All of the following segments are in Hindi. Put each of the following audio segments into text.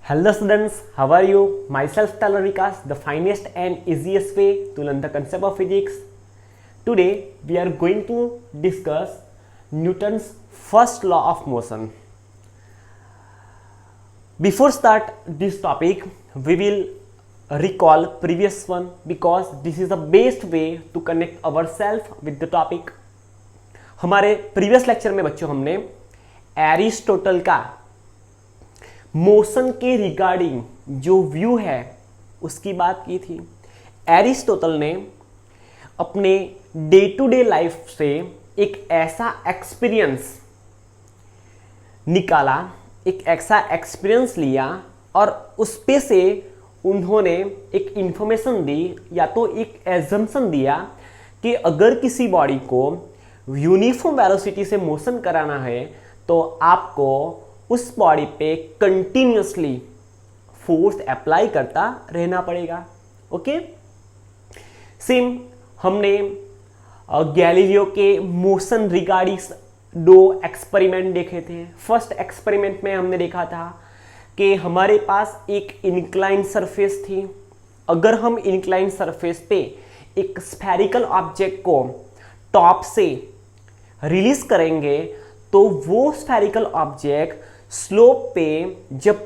Hello students, how are you? Myself Talar Vikas, the finest and easiest way to learn the concept of physics. Today we are going to discuss Newton's first law of motion. Before start this topic, we will recall previous one because this is the best way to connect ourselves with the topic. हमारे previous lecture में बच्चों हमने एरिस्टोटल का मोशन के रिगार्डिंग जो व्यू है उसकी बात की थी। एरिस्टोटल ने अपने डे टू डे लाइफ से एक ऐसा एक्सपीरियंस निकाला, एक ऐसा एक्सपीरियंस लिया और उस पे से उन्होंने एक इंफॉर्मेशन दी या तो एक एजम्पशन दिया कि अगर किसी बॉडी को यूनिफॉर्म वेलोसिटी से मोशन कराना है तो आपको उस बॉडी पे कंटिन्यूसली फोर्स अप्लाई करता रहना पड़ेगा। ओके, सेम हमने गैलीलियो के मोशन रिगार्डिंग दो एक्सपेरिमेंट देखे थे। फर्स्ट एक्सपेरिमेंट में हमने देखा था कि हमारे पास एक इंक्लाइन सरफेस थी। अगर हम इंक्लाइन सरफेस पे एक स्फेरिकल ऑब्जेक्ट को टॉप से रिलीज करेंगे तो वो स्फेरिकल ऑब्जेक्ट स्लोप पे जब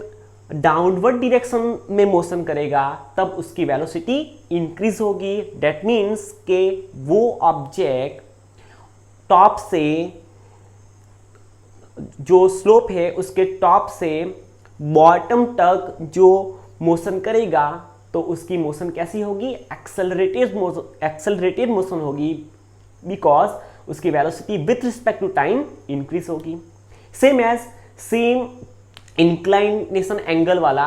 डाउनवर्ड डायरेक्शन में मोशन करेगा तब उसकी वेलोसिटी इंक्रीज होगी। दैट मीन्स के वो ऑब्जेक्ट टॉप से जो स्लोप है उसके टॉप से बॉटम तक जो मोशन करेगा तो उसकी मोशन कैसी होगी? एक्सेलरेटेड मोशन होगी बिकॉज उसकी velocity with respect to time increase होगी। सेम इंक्लाइनेशन एंगल वाला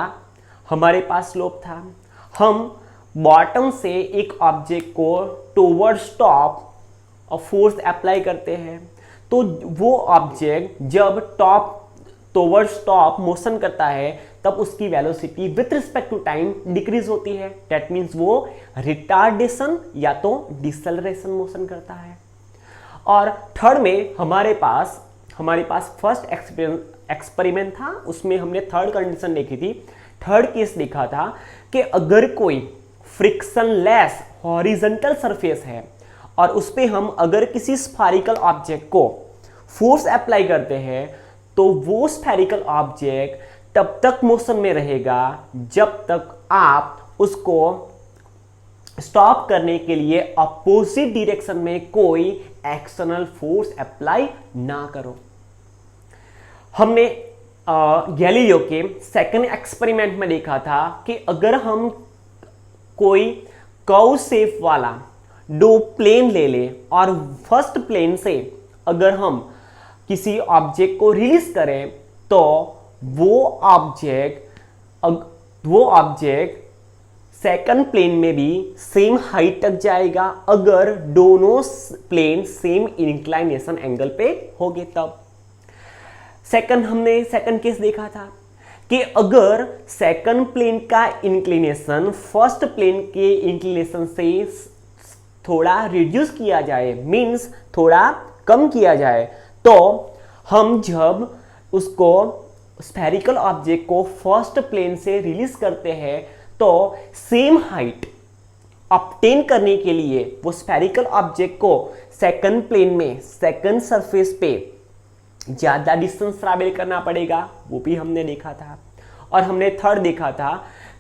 हमारे पास स्लोप था। हम बॉटम से एक ऑब्जेक्ट को टुवर्ड्स टॉप और फोर्स अप्लाई करते हैं तो वो ऑब्जेक्ट जब टॉप टुवर्ड्स टॉप मोशन करता है तब उसकी velocity with respect to time decrease होती है। दैट मीन्स वो रिटार्डेशन या तो डिसेलरेशन मोशन करता है। और थर्ड में हमारे पास फर्स्ट एक्सपेरिमेंट था, उसमें हमने थर्ड कंडीशन देखी थी। थर्ड केस देखा था कि अगर कोई फ्रिक्शनलेस हॉरिजॉन्टल सरफेस है और उस पे हम अगर किसी स्फेरिकल ऑब्जेक्ट को फोर्स अप्लाई करते हैं तो वो स्फेरिकल ऑब्जेक्ट तब तक मोशन में रहेगा जब तक आप उसको स्टॉप करने के लिए अपोजिट डायरेक्शन में कोई एक्सटर्नल फोर्स अप्लाई ना करो। हमने गैलीलियो के सेकंड एक्सपेरिमेंट में देखा था कि अगर हम कोई कर्व शेप वाला दो प्लेन ले ले और फर्स्ट प्लेन से अगर हम किसी ऑब्जेक्ट को रिलीज करें तो वो ऑब्जेक्ट सेकंड प्लेन में भी सेम हाइट तक जाएगा अगर दोनों प्लेन सेम इंक्लाइनेशन एंगल पे होंगे तब। हमने सेकंड केस देखा था कि अगर सेकंड प्लेन का इंक्लिनेशन फर्स्ट प्लेन के इंक्लिनेशन से थोड़ा रिड्यूस किया जाए, मींस थोड़ा कम किया जाए, तो हम जब उसको स्फेरिकल ऑब्जेक्ट को फर्स्ट प्लेन से रिलीज करते हैं तो सेम हाइट ऑब्टेन करने के लिए वो स्फेरिकल ऑब्जेक्ट को सेकंड प्लेन में सेकंड सरफेस पे ज्यादा डिस्टेंस ट्रैवल करना पड़ेगा, वो भी हमने देखा था। और हमने थर्ड देखा था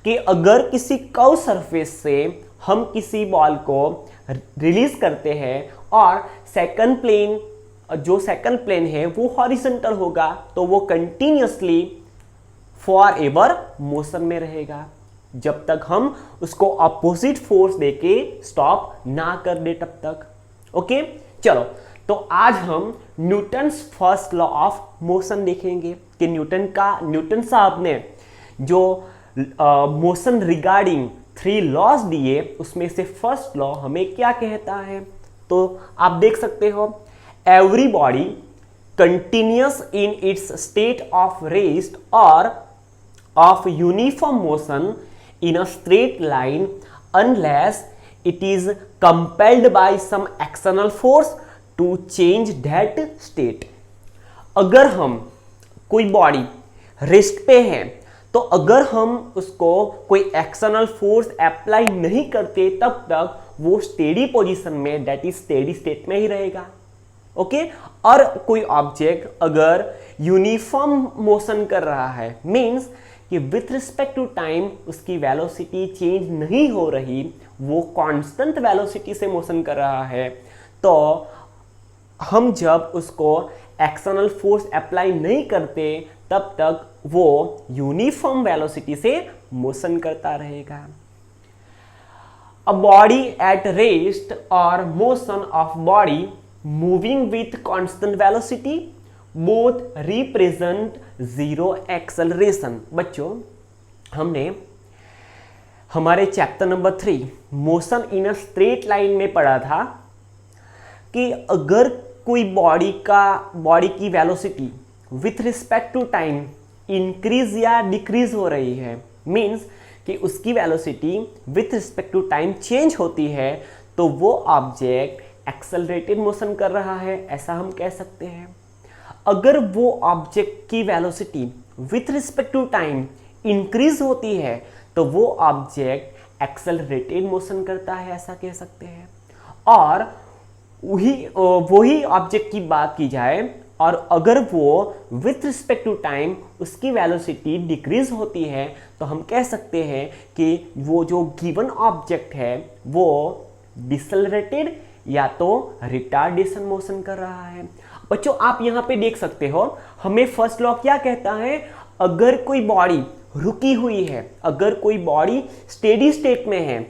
कि अगर किसी कर्व सरफेस से हम किसी बॉल को रिलीज करते हैं और सेकंड प्लेन है वो हॉरिजॉन्टल होगा तो वो कंटिन्यूअसली फॉर एवर मोशन में रहेगा जब तक हम उसको अपोजिट फोर्स देके स्टॉप ना कर दे तब तक। ओके, चलो तो आज हम Newton's first law of motion देखेंगे कि न्यूटन साहब ने जो मोशन रिगार्डिंग 3 लॉज दिए उसमें से फर्स्ट लॉ हमें क्या कहता है। तो आप देख सकते हो, every body continuous in its state of rest और of uniform motion in a straight line unless it is compelled by some external force to change that state। अगर हम कोई बॉडी रेस्ट पे है तो अगर हम उसको कोई एक्सटर्नल फोर्स अप्लाई नहीं करते तब तक वो स्टेडी पोजीशन में, दैट इज स्टेडी स्टेट में ही रहेगा। ओके और कोई ऑब्जेक्ट अगर यूनिफॉर्म मोशन कर रहा है, मींस कि विथ रिस्पेक्ट टू टाइम उसकी वेलोसिटी चेंज नहीं हो रही, वो कांस्टेंट वेलोसिटी से मोशन कर रहा है, तो हम जब उसको एक्सटर्नल फोर्स अप्लाई नहीं करते तब तक वो यूनिफॉर्म वेलोसिटी से मोशन करता रहेगा। अ बॉडी एट रेस्ट और motion of body moving with constant velocity both represent zero acceleration. बच्चों हमने हमारे chapter number 3 motion in a straight line में पढ़ा था कि अगर कोई बॉडी की velocity with respect to time increase या डिक्रीज हो रही है, मींस कि उसकी velocity with respect to time change होती है, तो वो ऑब्जेक्ट एक्सेलरेटेड मोशन कर रहा है, ऐसा हम कह सकते हैं। अगर वो ऑब्जेक्ट की velocity with respect to time increase होती है तो वो ऑब्जेक्ट एक्सेलरेटेड मोशन करता है, ऐसा कह सकते हैं। और वही ऑब्जेक्ट की बात की जाए और अगर वो विथ रिस्पेक्ट टू टाइम उसकी वेलोसिटी डिक्रीज होती है तो हम कह सकते हैं कि वो जो गिवन ऑब्जेक्ट है वो डिसेलरेटेड या तो रिटार्डेशन मोशन कर रहा है। बच्चों आप यहां पे देख सकते हो, हमें फर्स्ट लॉ क्या कहता है, अगर कोई बॉडी रुकी हुई है, अगर कोई बॉडी स्टेडी स्टेट में है,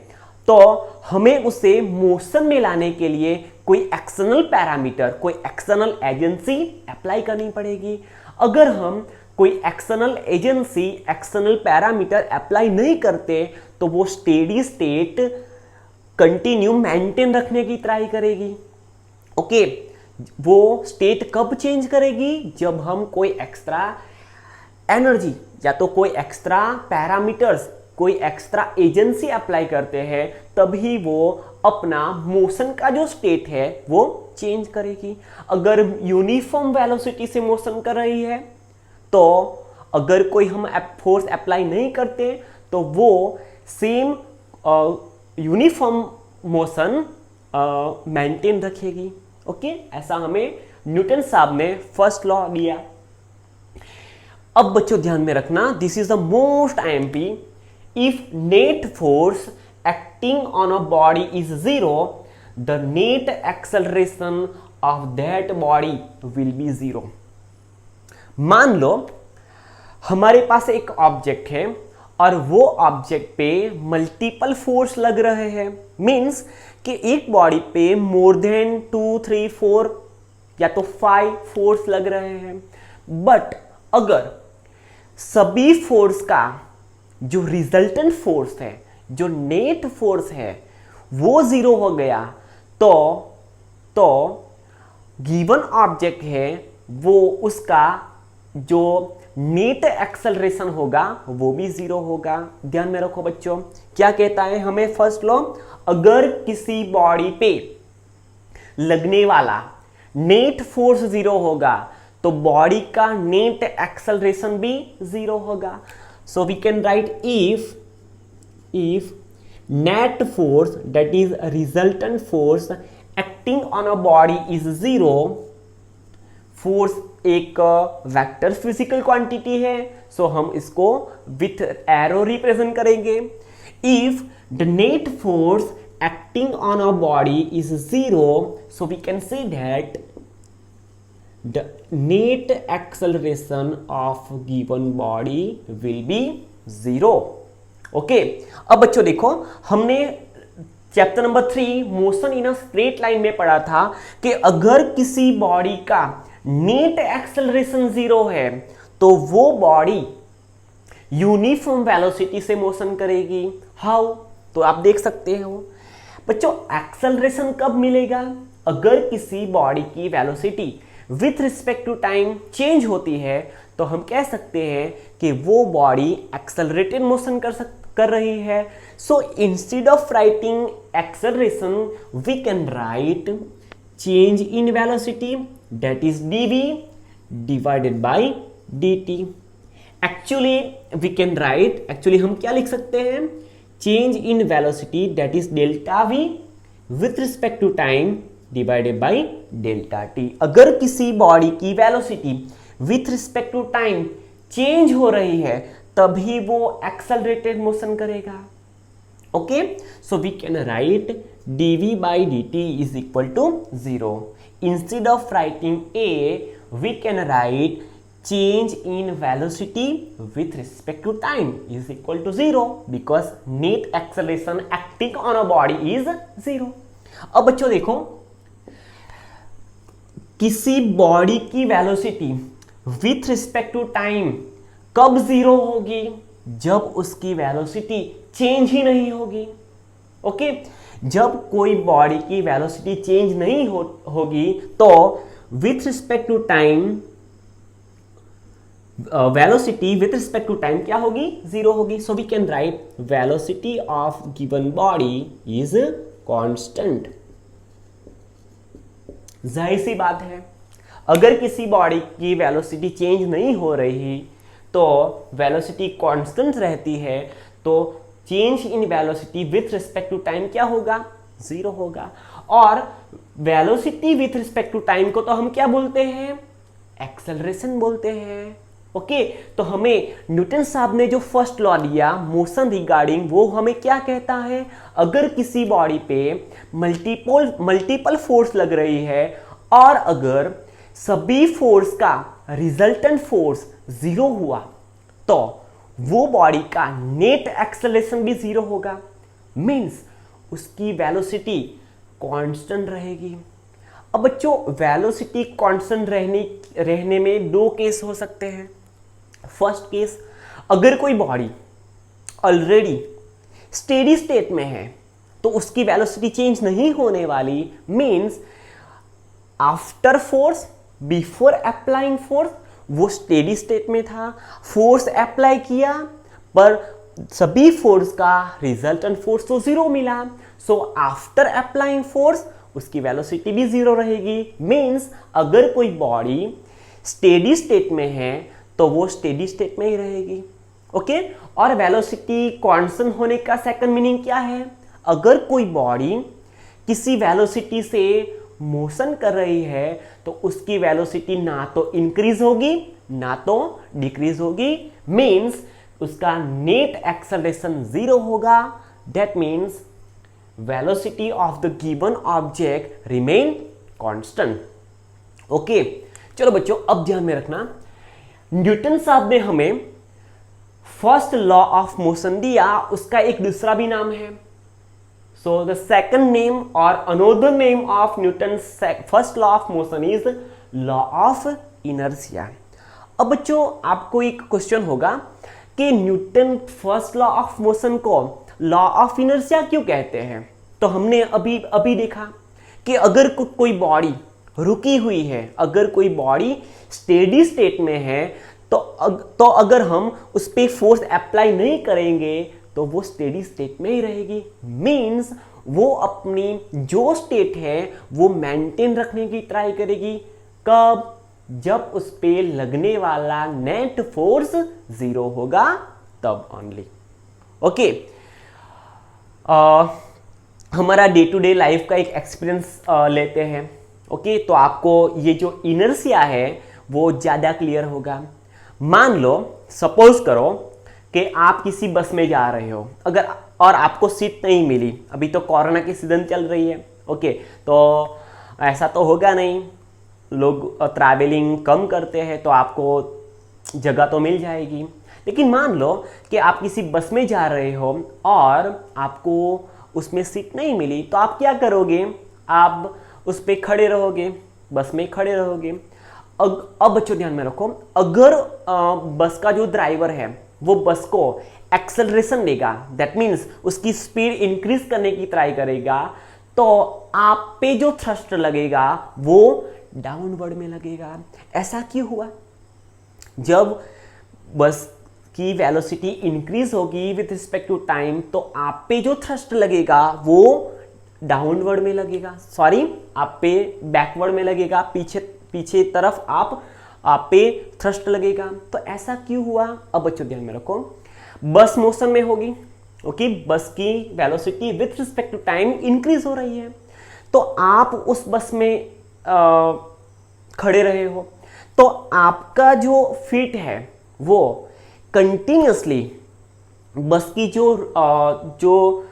तो हमें उसे मोशन में लाने के लिए कोई एक्सटर्नल पैरामीटर, कोई एक्सटर्नल एजेंसी अप्लाई करनी पड़ेगी। अगर हम कोई external agency, external parameter apply नहीं करते तो वो स्टेडी स्टेट कंटिन्यू मेंटेन रखने की ट्राई करेगी। ओके वो स्टेट कब चेंज करेगी, जब हम कोई एक्स्ट्रा एनर्जी या तो कोई एक्स्ट्रा पैरामीटर्स, कोई एक्स्ट्रा एजेंसी अप्लाई करते हैं, तभी वो अपना मोशन का जो स्टेट है वो चेंज करेगी। अगर यूनिफॉर्म वेलोसिटी से मोशन कर रही है तो अगर कोई हम फोर्स अप्लाई नहीं करते तो वो सेम यूनिफॉर्म मोशन मेंटेन रखेगी। ओके ऐसा हमें न्यूटन साहब ने फर्स्ट लॉ दिया। अब बच्चों ध्यान में रखना, this is the most IMP, if net force acting on a body is zero the net acceleration of that body will be zero. मान लो हमारे पास एक ऑब्जेक्ट है और वो ऑब्जेक्ट पे मल्टीपल फोर्स लग रहे हैं, मींस कि एक बॉडी पे मोर देन 2, 3, 4 या तो 5 फोर्स लग रहे हैं। बट अगर सभी फोर्स का जो रिजल्टेंट फोर्स है, जो नेट फोर्स है, वो जीरो हो गया तो गिवन ऑब्जेक्ट है वो उसका जो नेट एक्सेलरेशन होगा वो भी जीरो होगा। ध्यान में रखो बच्चों, क्या कहता है हमें फर्स्ट लॉ, अगर किसी बॉडी पे लगने वाला नेट फोर्स जीरो होगा तो बॉडी का नेट एक्सेलरेशन भी जीरो होगा। So we can write if net force that is resultant force acting on a body is zero, force एक वेक्टर फिजिकल क्वांटिटी है, सो हम इसको विथ एरो रिप्रेजेंट करेंगे। If the net force acting on a body is zero, so we can say that the net acceleration of given body will be zero. Okay अब बच्चों देखो, हमने chapter number 3 motion in a straight line में पढ़ा था कि अगर किसी बॉडी का नेट एक्सेलरेशन जीरो है तो वो बॉडी यूनिफॉर्म वेलोसिटी से मोशन करेगी। हाउ, तो आप देख सकते हो बच्चों, एक्सेलरेशन कब मिलेगा, अगर किसी बॉडी की velocity with respect to time change होती है तो हम कह सकते हैं कि वो बॉडी एक्सेलरेटेड मोशन कर रही है। So instead of writing acceleration we can write change in velocity, that is dv divided by dt. Actually we can write, actually हम क्या लिख सकते हैं, change in velocity that is delta V with respect to time divided by delta T. अगर किसी बॉडी की velocity with respect to time change हो रही है तभी वो एक्सेलरेटेड मोशन करेगा। Okay, so we can write dv by dt is equal to 0. Instead of writing a, we can write change in velocity with respect to time is equal to 0 because net acceleration acting on a body is 0. अब बच्चों देखो, किसी बॉडी की velocity with respect to time कब 0 होगी, जब उसकी वेलोसिटी चेंज ही नहीं होगी। ओके, जब कोई बॉडी की वेलोसिटी चेंज नहीं होगी तो with respect to time velocity with respect to time क्या होगी, 0 होगी। So we can write velocity of given body is constant. जाहिर सी बात है, अगर किसी बॉडी की वेलोसिटी चेंज नहीं हो रही तो वेलोसिटी कांस्टेंट रहती है, तो change in velocity with respect to time क्या होगा, 0 होगा। और velocity with respect to time को तो हम क्या बोलते हैं, एक्सेलरेशन बोलते हैं। ओके, तो हमें न्यूटन साहब ने जो फर्स्ट लॉ दिया मोशन रिगार्डिंग, वो हमें क्या कहता है, अगर किसी बॉडी पे मल्टीपल फोर्स लग रही है और अगर सभी फोर्स का रिजल्टेंट फोर्स 0 हुआ तो वो बॉडी का नेट एक्सेलरेशन भी 0 होगा, मींस उसकी वेलोसिटी कांस्टेंट रहेगी। अब बच्चों वेलोसिटी कांस्टेंट रहने में दो केस हो सकते हैं। फर्स्ट केस, अगर कोई बॉडी ऑलरेडी स्टेडी स्टेट में है तो उसकी वेलोसिटी चेंज नहीं होने वाली, means after force before applying force वो स्टेडी स्टेट में था, फोर्स अप्लाई किया पर सभी फोर्स का रिजल्टेंट फोर्स तो 0 मिला। सो आफ्टर अप्लाइंग फोर्स उसकी वेलोसिटी भी 0 रहेगी, मींस अगर कोई बॉडी स्टेडी स्टेट में है तो वो स्टेडी स्टेट में ही रहेगी। ओके, और वेलोसिटी कांस्टेंट होने का सेकंड मीनिंग क्या है, अगर कोई बॉडी किसी वेलोसिटी से मोशन कर रही है तो उसकी वेलोसिटी ना तो इंक्रीज होगी ना तो डिक्रीज होगी, मींस उसका नेट एक्सेलरेशन 0 होगा। That means velocity of the given object remain constant. Okay, चलो बच्चों अब ध्यान में रखना, न्यूटन साहब ने हमें फर्स्ट लॉ ऑफ मोशन दिया, उसका एक दूसरा भी नाम है। So the second name or another name of Newton's first law of motion is law of inertia. अब बच्चों आपको एक क्वेश्चन होगा कि Newton first law of motion को लॉ ऑफ इनर्शिया क्यों कहते हैं। तो हमने अभी देखा कि अगर कोई बॉडी रुकी हुई है, अगर कोई बॉडी स्टेडी स्टेट में है तो अगर हम उस पर फोर्स अप्लाई नहीं करेंगे तो वो स्टेडी स्टेट में ही रहेगी, मींस वो अपनी जो स्टेट है वो मेंटेन रखने की ट्राई करेगी। कब, जब उस पे लगने वाला नेट फोर्स 0 होगा तब ओनली। ओके, हमारा डे टू डे लाइफ का एक एक्सपीरियंस लेते हैं। ओके, तो आपको ये जो इनर्शिया है वो ज़्यादा क्लियर होगा। मान लो, सपोज करो कि आप किसी बस में जा रहे हो अगर और आपको सीट नहीं मिली, अभी तो कोरोना की सीजन चल रही है। ओके, तो ऐसा तो होगा नहीं, लोग ट्रैवलिंग कम करते हैं तो आपको जगह तो मिल जाएगी। लेकिन मान लो कि आप किसी बस में जा रहे हो और आपको उसमें सीट नहीं मिली, तो आप क्या करोगे, आप उस पर खड़े रहोगे, बस में खड़े रहोगे। अब बच्चों ध्यान में रखो, अगर बस का जो ड्राइवर है वो बस को एक्सेलरेशन देगा, दैट मीन्स उसकी स्पीड इंक्रीज करने की ट्राई करेगा, तो आप पे जो थ्रस्ट लगेगा वो डाउनवर्ड में लगेगा। ऐसा क्यों हुआ, जब बस की वेलोसिटी इंक्रीज होगी विथ रिस्पेक्ट टू टाइम तो आप पे जो थ्रस्ट लगेगा वो डाउनवर्ड में लगेगा, सॉरी आप पे बैकवर्ड में लगेगा, पीछे तरफ आप आप पे थ्रस्ट लगेगा। तो ऐसा क्यों हुआ? अब बच्चों ध्यान में रखो, बस मोशन में होगी, ओके, बस की velocity with respect to time increase हो रही है, तो आप उस बस में खड़े रहे हो, तो आपका जो फीट है वो कंटिन्यूसली बस की जो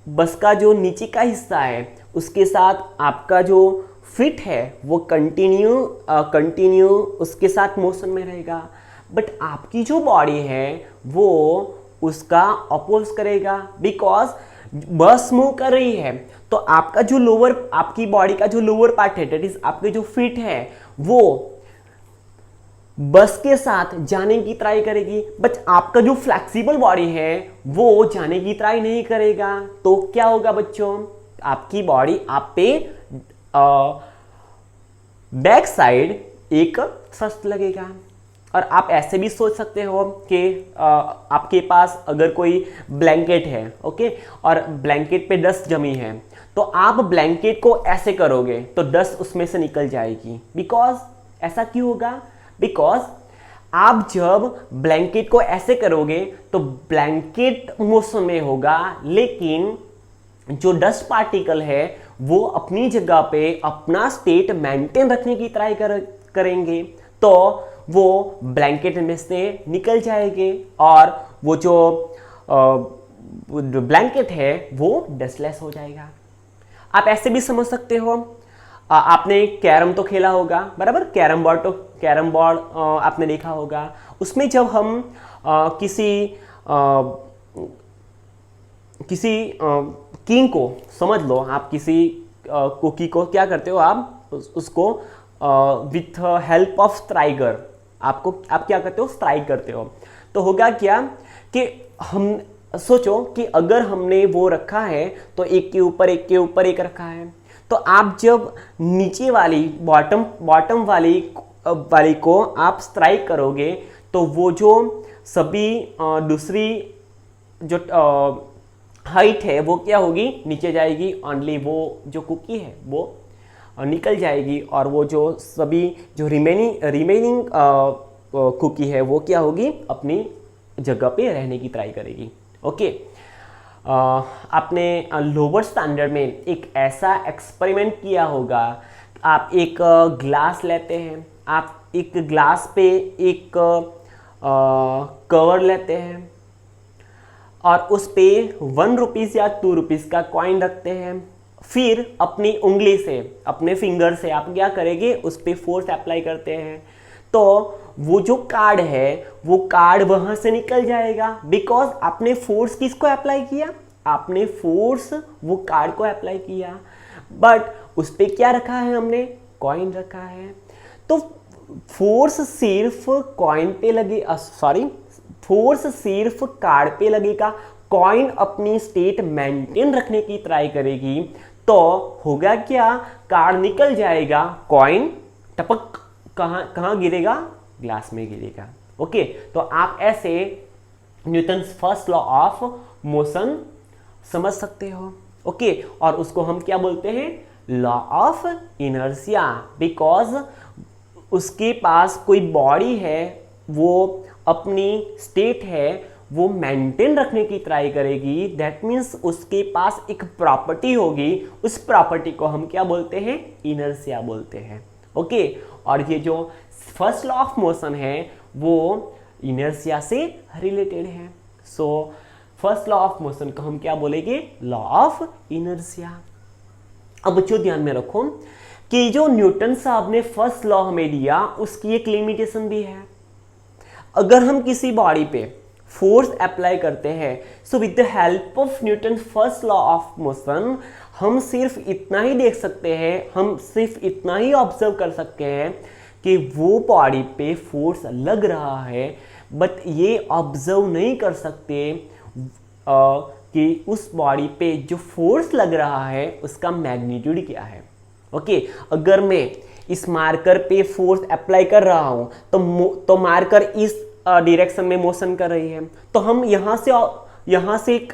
बस का जो नीचे का हिस्सा है उसके साथ आपका जो फिट है वो कंटिन्यू उसके साथ मोशन में रहेगा, बट आपकी जो बॉडी है वो उसका अपोज करेगा, बिकॉज बस मूव कर रही है। तो आपका जो आपकी बॉडी का जो लोअर पार्ट है, दैट इज आपके जो फिट है, वो बस के साथ जाने की ट्राई करेगी, बट आपका जो फ्लेक्सिबल बॉडी है वो जाने की ट्राई नहीं करेगा। तो क्या होगा बच्चों, आपकी बॉडी आप पे बैक साइड एक थ्रस्ट लगेगा। और आप ऐसे भी सोच सकते हो कि आपके पास अगर कोई ब्लैंकेट है, ओके, और ब्लैंकेट पे डस्ट जमी है, तो आप ब्लैंकेट को ऐसे करोगे तो डस्ट उसमें से निकल जाएगी। बिकॉज ऐसा क्यों होगा? बिकॉज आप जब ब्लैंकेट को ऐसे करोगे तो ब्लैंकेट मोशन में होगा, लेकिन जो डस्ट पार्टिकल है वो अपनी जगह पे अपना स्टेट मेंटेन रखने की ट्राई करेंगे, तो वो ब्लैंकेट में से निकल जाएंगे और वो जो ब्लैंकेट है वो डस्टलेस हो जाएगा। आप ऐसे भी समझ सकते हो, आपने कैरम तो खेला होगा, बराबर, कैरम बोर्ड आपने देखा होगा। उसमें जब हम किसी किंग को, समझ लो आप किसी कुकी को क्या करते हो, आप उसको विथ हेल्प ऑफ स्ट्राइकर आप क्या करते हो, स्ट्राइक करते हो। तो होगा क्या कि हम सोचो कि अगर हमने वो रखा है तो एक के ऊपर एक रखा है, तो आप जब नीचे वाली बॉटम वाली को आप स्ट्राइक करोगे तो वो जो सभी दूसरी जो हाइट है वो क्या होगी, नीचे जाएगी, ओनली वो जो कुकी है वो निकल जाएगी, और वो जो सभी जो रिमेनिंग कुकी है वो क्या होगी, अपनी जगह पे रहने की ट्राई करेगी। ओके, आपने लोअर स्टैंडर्ड में एक ऐसा एक्सपेरिमेंट किया होगा, आप एक ग्लास लेते हैं, आप एक ग्लास पे एक कवर लेते हैं और उस पे 1 रुपीज़ या 2 रुपीज़ का कॉइन रखते हैं, फिर अपनी उंगली से, अपने फिंगर से आप क्या करेंगे, उस पे फोर्स अप्लाई करते हैं, तो वो जो कार्ड है वो कार्ड वहां से निकल जाएगा, बिकॉज आपने फोर्स किसको अप्लाई किया, आपने फोर्स वो कार्ड को अप्लाई किया, बट उस पे क्या रखा है, हमने कॉइन रखा है। तो फोर्स सिर्फ कॉइन पे लगे, फोर्स सिर्फ कार्ड पे लगेगा, कॉइन अपनी स्टेट मेंटेन रखने की ट्राई करेगी, तो होगा क्या, कार्ड निकल जाएगा, कॉइन टपक कहां गिरेगा, ग्लास में गिरेगा। ओके, तो आप ऐसे Newton's first law of motion समझ सकते हो। ओके, और उसको हम क्या बोलते हैं, लॉ ऑफ इनर्शिया, बिकॉज उसके पास कोई बॉडी है, वो अपनी स्टेट है वो मेंटेन रखने की ट्राई करेगी, दैट मीन्स उसके पास एक प्रॉपर्टी होगी, उस प्रॉपर्टी को हम क्या बोलते हैं, इनर्शिया बोलते हैं। ओके, और ये जो फर्स्ट लॉ ऑफ मोशन है वो इनर्शिया से रिलेटेड है। So first law of motion को हम क्या बोलेंगे, लॉ ऑफ इनर्शिया। अब बच्चों ध्यान में रखो कि जो न्यूटन साहब ने फर्स्ट लॉ हमें दिया उसकी एक लिमिटेशन भी है। अगर हम किसी बॉडी पे फोर्स अप्लाई करते हैं, so with the help of Newton first law of motion हम सिर्फ इतना ही देख सकते हैं, हम सिर्फ इतना ही ऑब्जर्व कर सकते हैं कि वो बॉडी पे फोर्स लग रहा है, बट ये ऑब्जर्व नहीं कर सकते कि उस बॉडी पे जो फोर्स लग रहा है उसका मैग्नीट्यूड क्या है। ओके, अगर मैं इस मार्कर पे फोर्स अप्लाई कर रहा हूं तो मार्कर इस डायरेक्शन में मोशन कर रही है, तो हम यहां से एक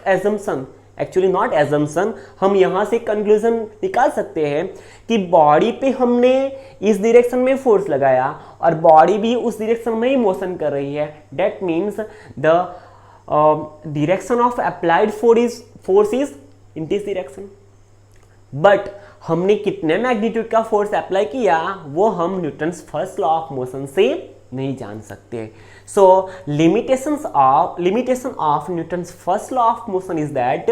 एक्चुअली नॉट एजम्पशन, हम यहां से कंक्लूजन निकाल सकते हैं कि बॉडी पे हमने इस डायरेक्शन में फोर्स लगाया और बॉडी भी उस डायरेक्शन में ही मोशन कर रही है। That means the direction of applied force is in this direction. But हमने कितने मैग्नीट्यूड का फोर्स अप्लाई किया वो हम Newton's first law of motion से नहीं जान सकते। So limitation of Newton's first law of motion is that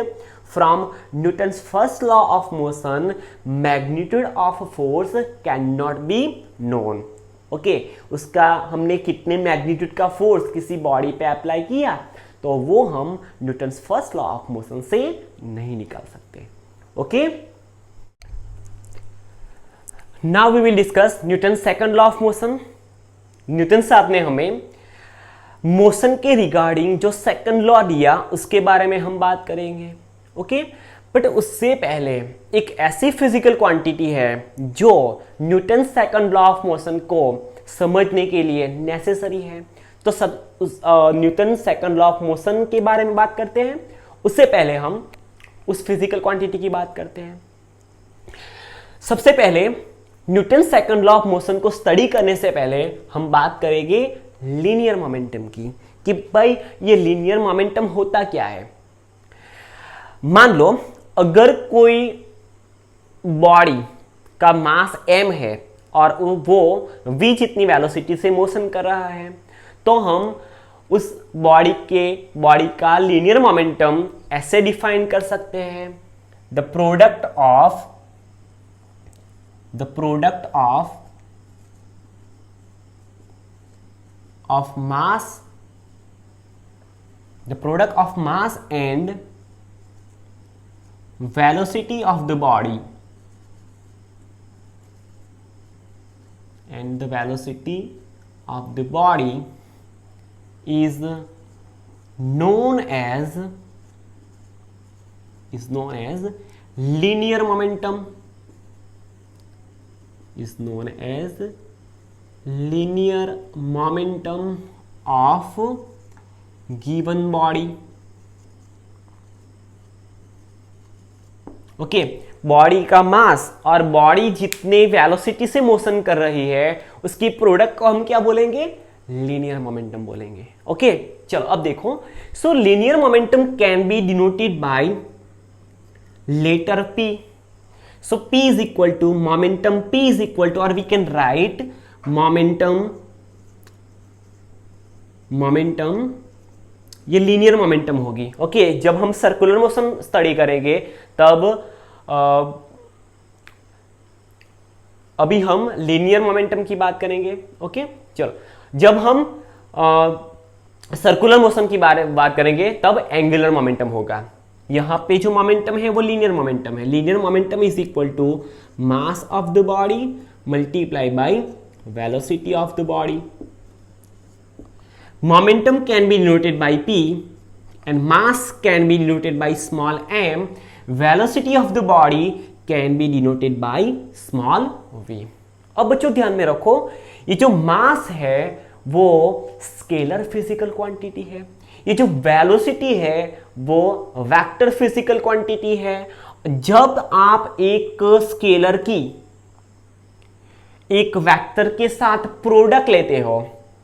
from Newton's first law of motion magnitude of force can not be known. Okay, उसका हमने कितने मैग्नीट्यूड का फोर्स किसी बॉडी पे अप्लाई किया तो वो हम Newton's first law of motion से नहीं निकाल सकते। ओके, now we will discuss Newton second law of motion. Newton साहब ने हमें मोशन के रिगार्डिंग जो सेकंड लॉ दिया उसके बारे में हम बात करेंगे। ओके, बट उससे पहले एक ऐसी फिजिकल क्वांटिटी है जो Newton second law of motion को समझने के लिए नेसेसरी है। तो Newton second law of motion के बारे में बात करते हैं, उससे पहले हम उस फिजिकल क्वांटिटी की बात करते हैं। सबसे पहले Newton second law of motion को स्टडी करने से पहले हम बात करेंगे लीनियर मोमेंटम की, कि भाई ये लीनियर मोमेंटम होता क्या है। मान लो अगर कोई बॉडी का मास m है और वो v जितनी वेलोसिटी से मोशन कर रहा है, तो हम उस बॉडी का लीनियर मोमेंटम ऐसे डिफाइन कर सकते हैं, the product of mass and velocity of the body, is known as linear momentum, of given body। Okay, body का मास और बॉडी जितने वेलोसिटी से मोशन कर रही है उसकी प्रोडक्ट को हम क्या बोलेंगे, लीनियर मोमेंटम बोलेंगे। ओके, चलो अब देखो। So linear momentum can be denoted by letter P। So P is equal to momentum, P is equal to, or we can write momentum ये लीनियर मोमेंटम होगी। ओके, जब हम सर्कुलर मोशन स्टडी करेंगे तब अभी हम लीनियर मोमेंटम की बात करेंगे। ओके, चलो, जब हम सर्कुलर मोशन की बात करेंगे तब एंगुलर मोमेंटम होगा। यहां पे जो मोमेंटम है वो लीनियर मोमेंटम है। Linear momentum is equal to mass of the body multiply by velocity of the body. Momentum can be denoted by P and mass can be denoted by small m। Velocity of the body can be denoted by small v। अब बच्चों ध्यान में रखो, ये जो मास है वो स्केलर फिजिकल क्वांटिटी है, ये जो वेलोसिटी है वो वेक्टर फिजिकल क्वांटिटी है। जब आप एक स्केलर की एक वेक्टर के साथ प्रोडक्ट लेते हो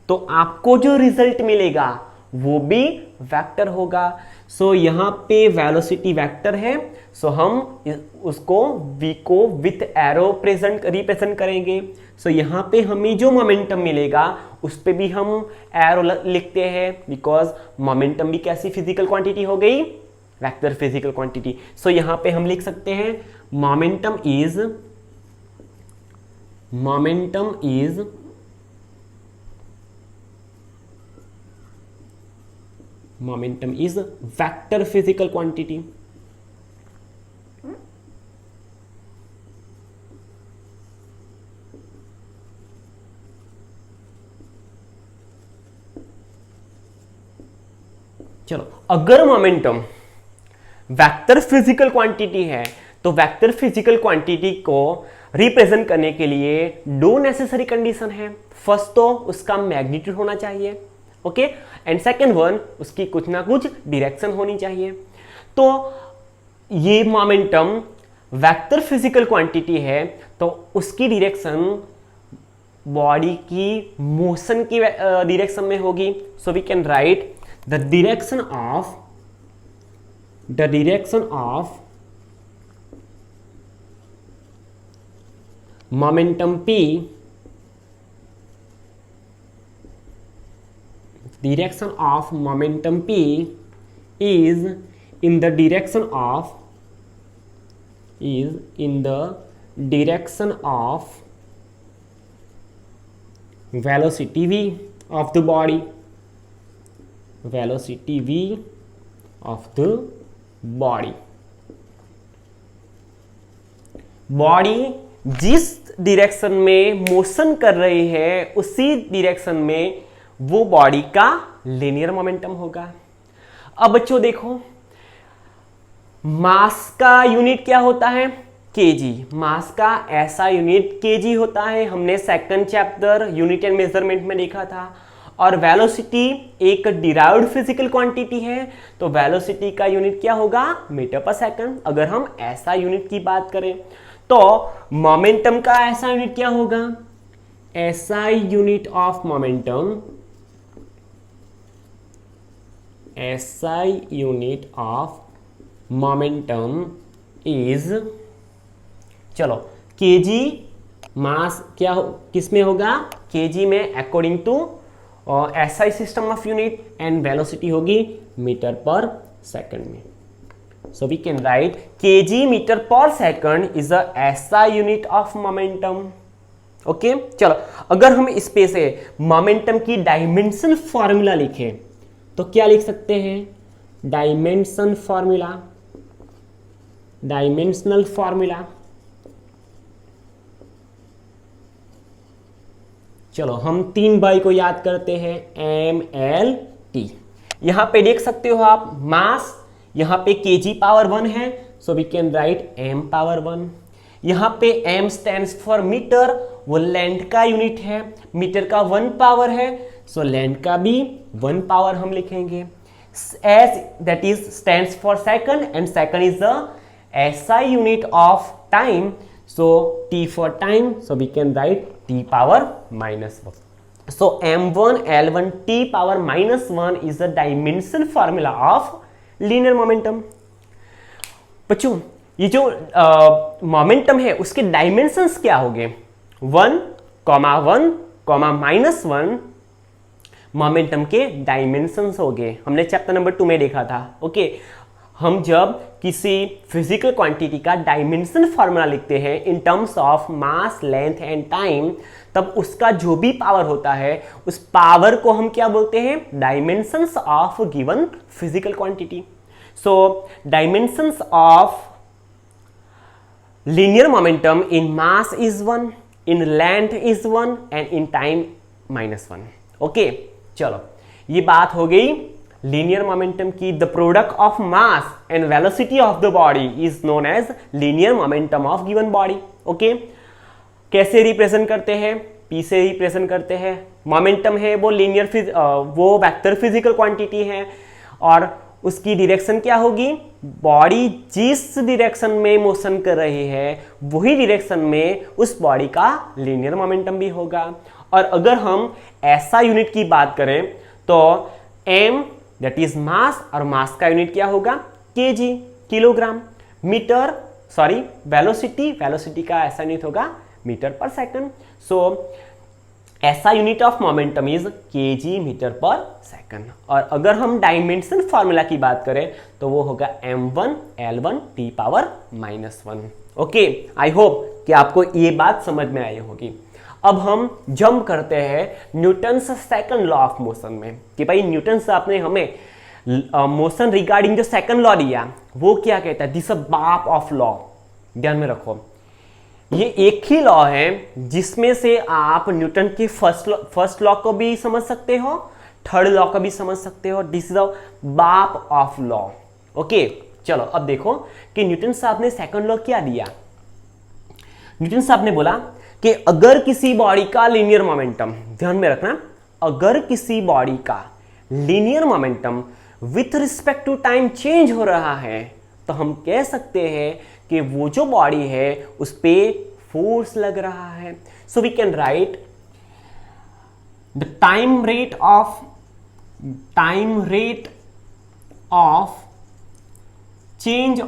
तो आपको जो रिजल्ट मिलेगा वो भी वेक्टर होगा। सो यहां पे वेलोसिटी वेक्टर है, सो हम उसको v को विथ एरो रिप्रेजेंट करेंगे। सो यहां पे हमें जो मोमेंटम मिलेगा उस पे भी हम एरो लिखते हैं, बिकॉज मोमेंटम भी कैसी फिजिकल क्वांटिटी हो गई, वेक्टर फिजिकल क्वांटिटी। सो यहां पे हम लिख सकते हैं momentum is vector physical quantity. चलो, अगर मोमेंटम वेक्टर फिजिकल क्वांटिटी है तो वेक्टर फिजिकल क्वांटिटी को रिप्रेजेंट करने के लिए दो नेसेसरी कंडीशन है। फर्स्ट तो उसका मैग्नीट्यूड होना चाहिए, ओके, एंड सेकेंड वन उसकी कुछ ना कुछ डायरेक्शन होनी चाहिए। तो ये मोमेंटम वेक्टर फिजिकल क्वांटिटी है तो उसकी डायरेक्शन बॉडी की मोशन की डायरेक्शन में होगी. So we can write the direction of momentum P, direction of momentum P is in the direction of velocity v of the body, velocity v of the body. Body जिस डायरेक्शन में मोशन कर रही है उसी डायरेक्शन में वो बॉडी का लीनियर मोमेंटम होगा. अब बच्चों देखो, मास का यूनिट क्या होता है? केजी. मास का ऐसा यूनिट केजी होता है, हमने second chapter unit and measurement में देखा था. और वेलोसिटी एक डिराइव्ड फिजिकल क्वांटिटी है, तो वेलोसिटी का यूनिट क्या होगा? Metre per second. अगर हम ऐसा यूनिट की बात करें तो मोमेंटम का ऐसा यूनिट क्या होगा? ऐसा यूनिट ऑफ मोमेंटम, ऐसा यूनिट ऑफ मोमेंटम इज, चलो केजी मास क्या किस में होगा? केजी में according to SI system of unit, and velocity होगी मीटर पर सेकंड में. So we can write kg meter per second is the SI unit of momentum. Okay चलो, अगर हम इस पे से मोमेंटम की डायमेंशन फॉर्मूला लिखें तो क्या लिख सकते हैं? Dimension formula, dimensional formula. चलो हम 3 बाई को याद करते हैं, MLT. यहां पे देख सकते हो आप मास, यहां पे kg पावर 1 है, so we can write m power 1. यहां पे m स्टैंड्स फॉर मीटर, वो लेंथ का यूनिट है, मीटर का 1 पावर है, सो लेंथ का भी 1 पावर हम लिखेंगे. s that is stands for second, and second is the SI unit of time, so t for time, so we can write t power minus 1. So m1 l1 t power minus 1 is the dimension formula of linear momentum. बच्चों ये जो मोमेंटम है उसके डायमेंशंस क्या हो गए? 1, -1 मोमेंटम के डायमेंशंस हो गए. हमने चैप्टर नंबर 2 में देखा था. ओके, हम जब किसी फिजिकल क्वांटिटी का डायमेंशन फॉर्मूला लिखते हैं in terms of mass, length and time, तब उसका जो भी पावर होता है उस पावर को हम क्या बोलते हैं? Dimensions of given physical quantity. So dimensions of linear momentum in mass is 1, in length is 1 and in time -1. Okay चलो, ये बात हो गई लीनियर मोमेंटम की. The product of mass and velocity of the body is known as linear momentum of given body. Okay, कैसे रिप्रेजेंट करते हैं? P से रिप्रेजेंट करते हैं. मोमेंटम है वो लीनियर वो वेक्टर फिजिकल क्वांटिटी है, और उसकी डायरेक्शन क्या होगी? बॉडी जिस डायरेक्शन में मोशन कर रही है वही डायरेक्शन में उस बॉडी का लीनियर मोमेंटम भी होगा. और अगर हम ऐसा यूनिट की बात करें तो m दैट इज मास, और मास का यूनिट क्या होगा? kg, kilogram. Metre sorry velocity का ऐसा यूनिट होगा मीटर पर सेकंड. सो ऐसा unit of momentum is kg metre per second. और अगर हम डायमेंशन फॉर्मूला की बात करें तो वो होगा m1 l1 t power -1. Okay, I hope कि आपको ये बात समझ में आई होगी. अब हम जंप करते हैं Newton's second law of motion में, कि भाई न्यूटन से आपने हमें मोशन रिगार्डिंग जो सेकंड लॉ दिया वो क्या कहता है? दिस बाप ऑफ लॉ. ध्यान में रखो, ये एक ही लॉ है जिसमें से आप न्यूटन के फर्स्ट लॉ को भी समझ सकते हो, थर्ड लॉ को भी समझ सकते हो. दिस इज द बाप ऑफ लॉ. ओके चलो, अब देखो कि न्यूटन साहब ने सेकंड लॉ क्या दिया. न्यूटन साहब ने बोला कि अगर किसी बॉडी का लीनियर मोमेंटम, ध्यान में रखना, अगर किसी बॉडी का linear momentum with respect to time change हो रहा है तो हम कह सकते हैं कि वो जो बॉडी है उस पे फोर्स लग रहा है. So we can write the time rate of change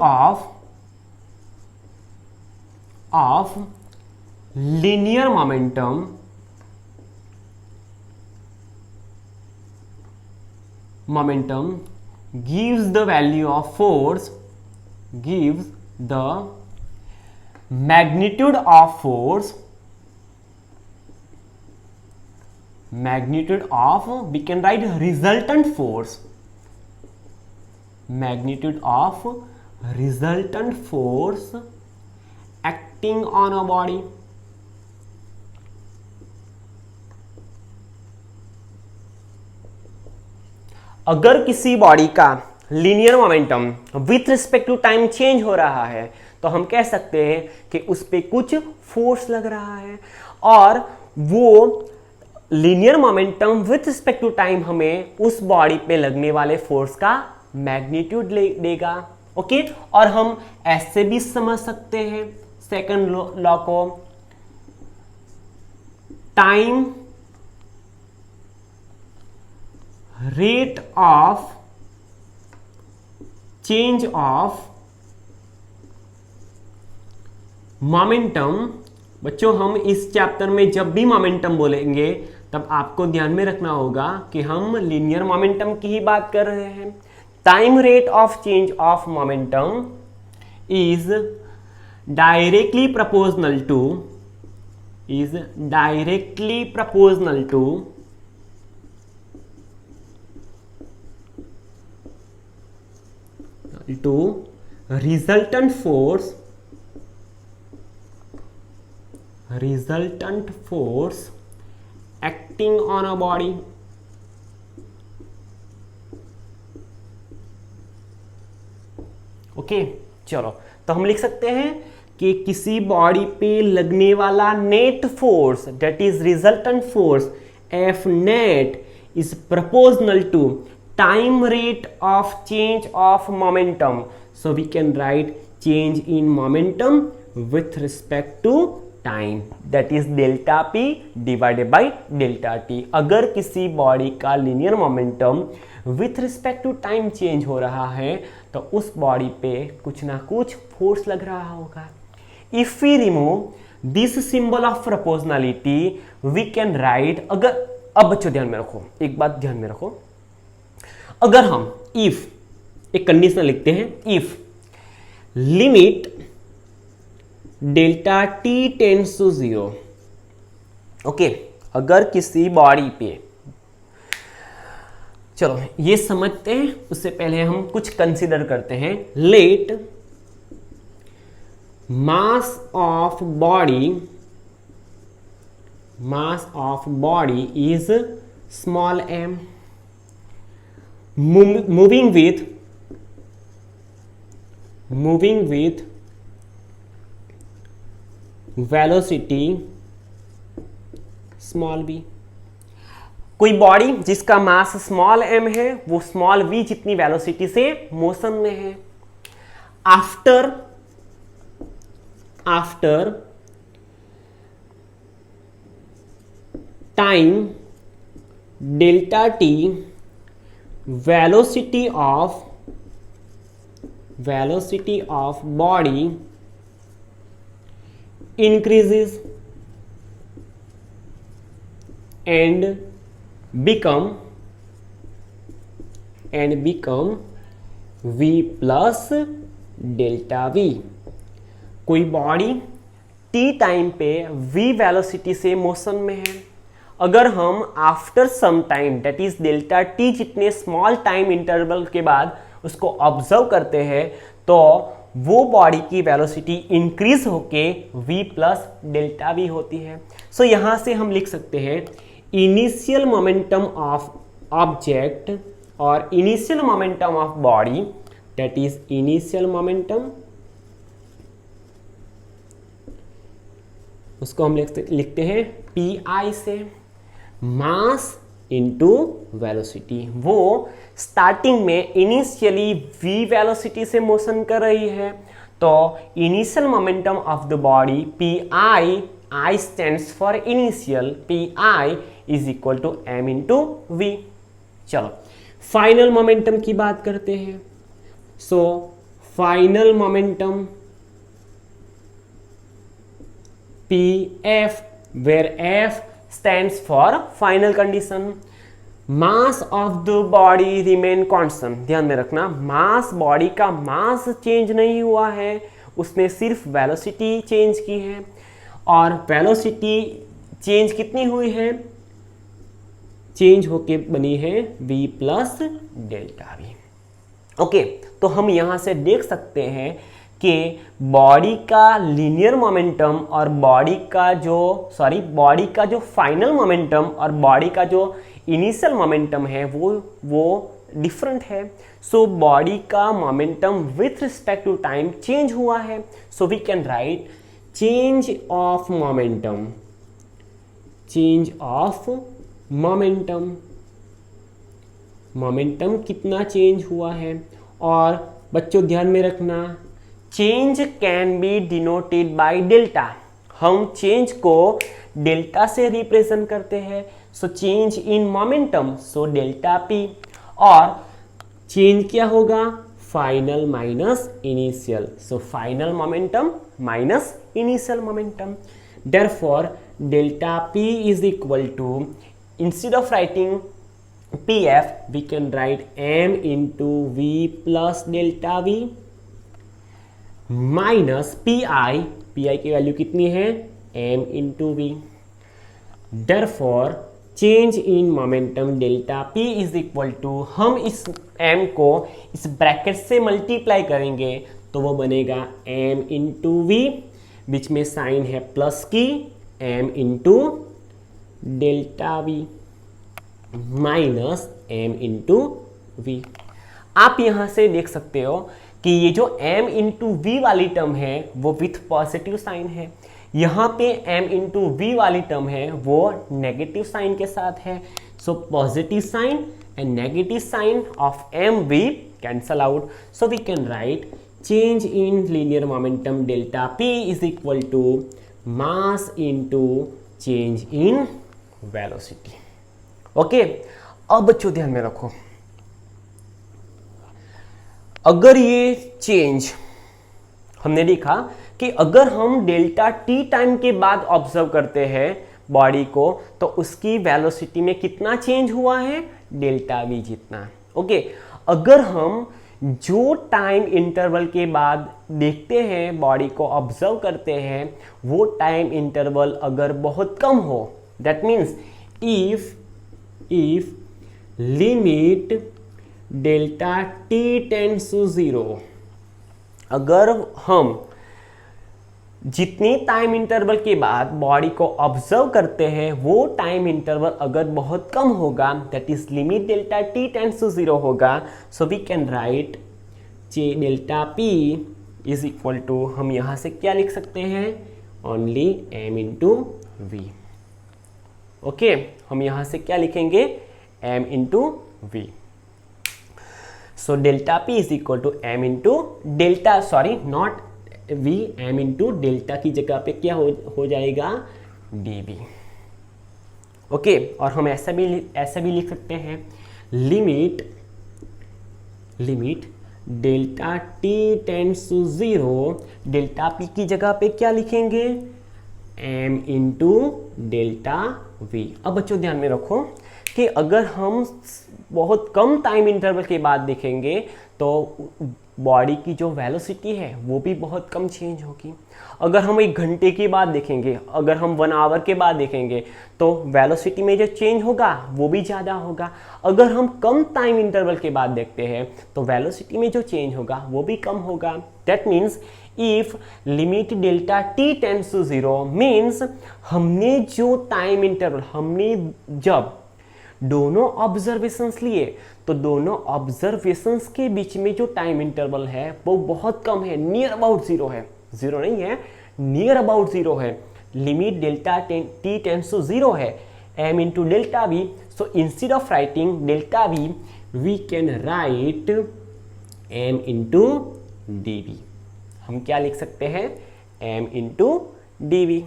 of linear momentum gives the value of force, gives the magnitude of force, we can write resultant force, magnitude of resultant force acting on a body. अगर किसी बॉडी का linear momentum with respect to time change हो रहा है तो हम कह सकते हैं कि उस पे कुछ फोर्स लग रहा है, और वो linear momentum with respect to time हमें उस बॉडी पे लगने वाले फोर्स का मैग्नीट्यूड देगा. ओके, और हम ऐसे भी समझ सकते हैं सेकंड लॉ को, time rate of change of momentum. बच्चों, हम इस चैप्टर में जब भी मोमेंटम बोलेंगे तब आपको ध्यान में रखना होगा कि हम लीनियर मोमेंटम की ही बात कर रहे हैं. Time rate of change of momentum is directly proportional to resultant force acting on a body. Okay, चलो, तो हम लिख सकते हैं कि किसी बॉडी पे लगने वाला net force, that is resultant force, F net is proportional to time rate of change of momentum. So we can write change in momentum with respect to time, that is delta P divided by delta T. अगर किसी बॉडी का linear momentum with respect to time change हो रहा है तो उस बॉडी पे कुछ ना कुछ फोर्स लग रहा होगा. If we remove this symbol of proportionality we can write, अगर, अब बच्चों ध्यान में रखो, एक बात ध्यान में रखो, अगर हम इफ एक कंडीशन लिखते हैं, if limit delta T tends to 0. Okay, अगर किसी बॉडी पे, चलो ये समझते हैं, उससे पहले हम कुछ कंसीडर करते हैं. Let mass of body is small m, moving with velocity small v. कोई बॉडी जिसका मास स्मॉल m है वो स्मॉल v जितनी वेलोसिटी से मोशन में है. After time delta T velocity of body increases and become v plus delta v. कोई बॉडी t टाइम पे v वेलोसिटी से मोशन में है. अगर हम after some time that is delta t जितने स्मॉल टाइम इंटरवल के बाद उसको ऑब्जर्व करते हैं तो वो बॉडी की वेलोसिटी इंक्रीज होके v प्लस डेल्टा v होती है. सो यहां से हम लिख सकते हैं इनिशियल मोमेंटम ऑफ ऑब्जेक्ट और initial momentum of body, that is initial momentum, उसको हम लिखते हैं पी आई से. Mass into velocity. वो स्टार्टिंग में इनिशियली v वेलोसिटी से मोशन कर रही है, तो initial momentum of the body P I stands for initial, P I is equal to M into V. चलो फाइनल मोमेंटम की बात करते हैं। So final momentum P F, where F stands for final condition. Mass of the body remain constant. ध्यान में रखना, मास, बॉडी का मास चेंज नहीं हुआ है, उसने सिर्फ वेलोसिटी चेंज की है। और वेलोसिटी चेंज कितनी हुई है? चेंज होके बनी है v plus delta we. Okay, तो हम यहां से देख सकते हैं कि बॉडी का लीनियर मोमेंटम और बॉडी का जो फाइनल मोमेंटम और बॉडी का जो इनिशियल मोमेंटम है वो डिफरेंट है। सो बॉडी का momentum with respect to time change हुआ है। So we can write change of momentum, change of momentum, momentum कितना चेंज हुआ है। और बच्चों ध्यान में रखना, change can be denoted by delta. हम चेंज को डेल्टा से रिप्रेजेंट करते हैं। So change in momentum, so delta P. और चेंज क्या होगा? Final minus initial, so final momentum minus initial momentum. Therefore delta P is equal to, instead of writing pf we can write m into v plus delta v minus pi की वैल्यू कितनी है? m into v। therefore change in momentum delta p is equal to, हम इस m को इस ब्रैकेट से मल्टीप्लाई करेंगे तो वो बनेगा m into v, बीच में साइन है प्लस की, m into delta V minus M into V. आप यहां से देख सकते हो कि ये जो m इंटू वी वाली टर्म है वो विथ पॉजिटिव साइन है, यहाँ पे m इंटू वी वाली टर्म है वो नेगेटिव साइन के साथ है। So positive sign and negative sign of m v cancel out. So we can write change in linear momentum delta p is equal to mass into change in velocity. Okay, अब बच्चों ध्यान में रखो, अगर ये चेंज हमने देखा कि अगर हम डेल्टा टी टाइम के बाद ऑब्जर्व करते हैं बॉडी को, तो उसकी वेलोसिटी में कितना चेंज हुआ है? डेल्टा वी जितना। ओके, अगर हम जो टाइम इंटरवल के बाद देखते हैं, बॉडी को ऑब्जर्व करते हैं, वो टाइम इंटरवल अगर बहुत कम हो, that means if limit delta T tends to 0, अगर हम जितनी टाइम इंटरवल के बाद बॉडी को ऑब्जर्व करते हैं वो टाइम इंटरवल अगर बहुत कम होगा, that is limit delta T tends to 0 होगा, so we can write delta P is equal to, हम यहां से क्या लिख सकते हैं? Only m into v. Okay, हम यहां से क्या लिखेंगे? m into v. So delta P is equal to m into delta, sorry not v, m into delta की जगह पे क्या हो जाएगा? dv। ओके, और हम ऐसा भी लिख सकते हैं, limit delta t tends to 0, delta p की जगह पे क्या लिखेंगे? m into delta v। अब बच्चों ध्यान में रखो कि अगर हम बहुत कम टाइम इंटरवल के बाद देखेंगे तो बॉडी की जो वेलोसिटी है वो भी बहुत कम चेंज होगी। अगर हम 1 घंटे के बाद देखेंगे, अगर हम 1 आवर के बाद देखेंगे तो वेलोसिटी में जो चेंज होगा वो भी ज़्यादा होगा। अगर हम कम टाइम इंटरवल के बाद देखते हैं तो वेलोसिटी में जो चेंज होगा वो भी कम होगा। That means if limit delta T tends to 0 means हमने जो टाइम इंटरवल, हमने जब दोनों ऑब्जर्वेशंस लिए तो दोनों ऑब्जर्वेशंस के बीच में जो टाइम इंटरवल है वो बहुत कम है, नियर अबाउट 0 है, 0 नहीं है, नियर अबाउट 0 है। Limit delta T tends to 0 है m into delta v. So instead of writing delta v, we can write m into dv. हम क्या लिख सकते हैं? m into dv.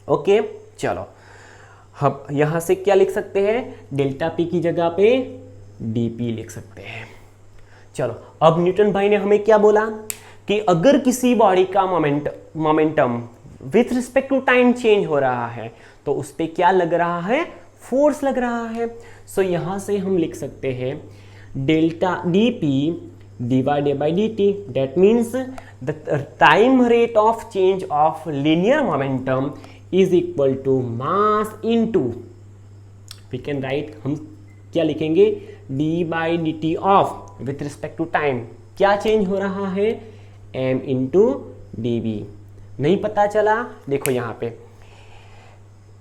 ओके, चलो हम यहाँ से क्या लिख सकते हैं? डेल्टा पी की जगह पे dp लिख सकते हैं. चलो, अब न्यूटन भाई ने हमें क्या बोला कि अगर किसी बॉडी का momentum with respect to time change हो रहा है तो उस पर क्या लग रहा है? फोर्स लग रहा है. सो यहाँ से हम लिख सकते हैं delta dp divided by dt. That means the time rate of change of linear momentum is equal to mass into, we can write, हम क्या लिखेंगे? d by dt of with respect to time. क्या चेंज हो रहा है? m into dv. नहीं पता चला? देखो यहाँ पे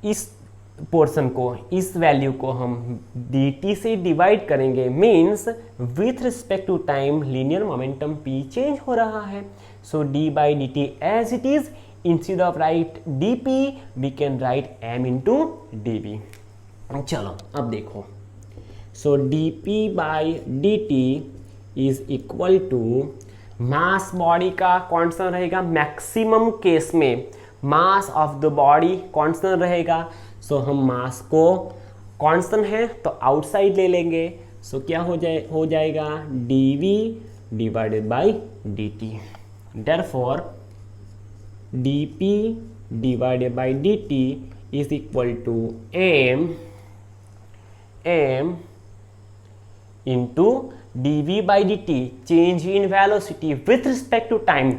इस पोर्शन को, इस वैल्यू को हम dt से डिवाइड करेंगे, means with respect to time linear momentum p change हो रहा है. So d by dt as it is, instead of write dp we can write m into dv. चलो अब देखो, so dp by dt is equal to mass body का कांस्टेंट रहेगा. मैक्सिमम केस में mass of the body constant रहेगा. सो हम मास को कांस्टेंट है तो आउटसाइड ले लेंगे. सो क्या हो जाएगा? dv divided by dt. Therefore dp divided by dt is equal to m into dv by dt. change in velocity with respect to time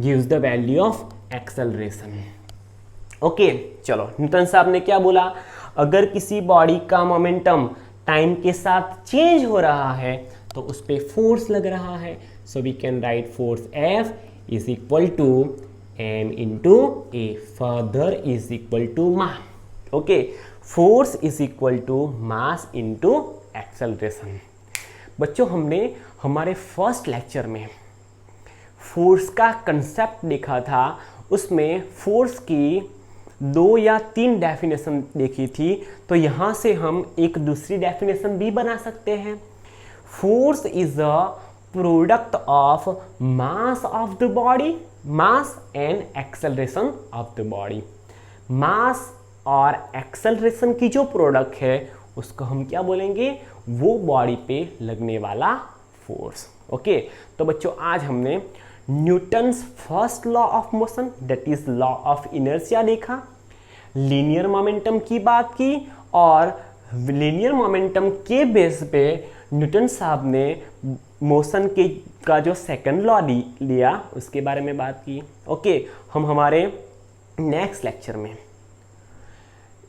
gives the value of acceleration. Okay, चलो न्यूटन साहब ने क्या बोला? अगर किसी बॉडी का मोमेंटम टाइम के साथ चेंज हो रहा है तो उस पर फोर्स लग रहा है. So we can write force F is equal to m into a. Further is equal to mass. Okay, force is equal to mass into acceleration. बच्चों, हमने हमारे फर्स्ट लेक्चर में फोर्स का कंसेप्ट देखा था. उसमें फोर्स की 2 या 3 डेफिनेशन देखी थी. तो यहाँ से हम एक दूसरी डेफिनेशन भी बना सकते हैं. Force is a product of mass of the body, mass and acceleration of the body. Mass और एक्सेलरेशन की जो प्रोडक्ट है उसको हम क्या बोलेंगे? वो बॉडी पे लगने वाला फोर्स. ओके, तो बच्चों आज हमने Newton's first law of motion that is law of inertia देखा, लीनियर मोमेंटम की बात की, और लीनियर मोमेंटम के बेस पे न्यूटन साहब ने मोशन के का जो सेकंड लॉ लिया उसके बारे में बात की. ओके, हम हमारे नेक्स्ट लेक्चर में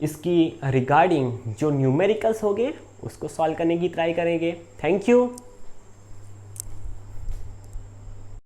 इसकी रिगार्डिंग जो न्यूमेरिकल्स होंगे उसको सॉल्व करने की ट्राई करेंगे. Thank you.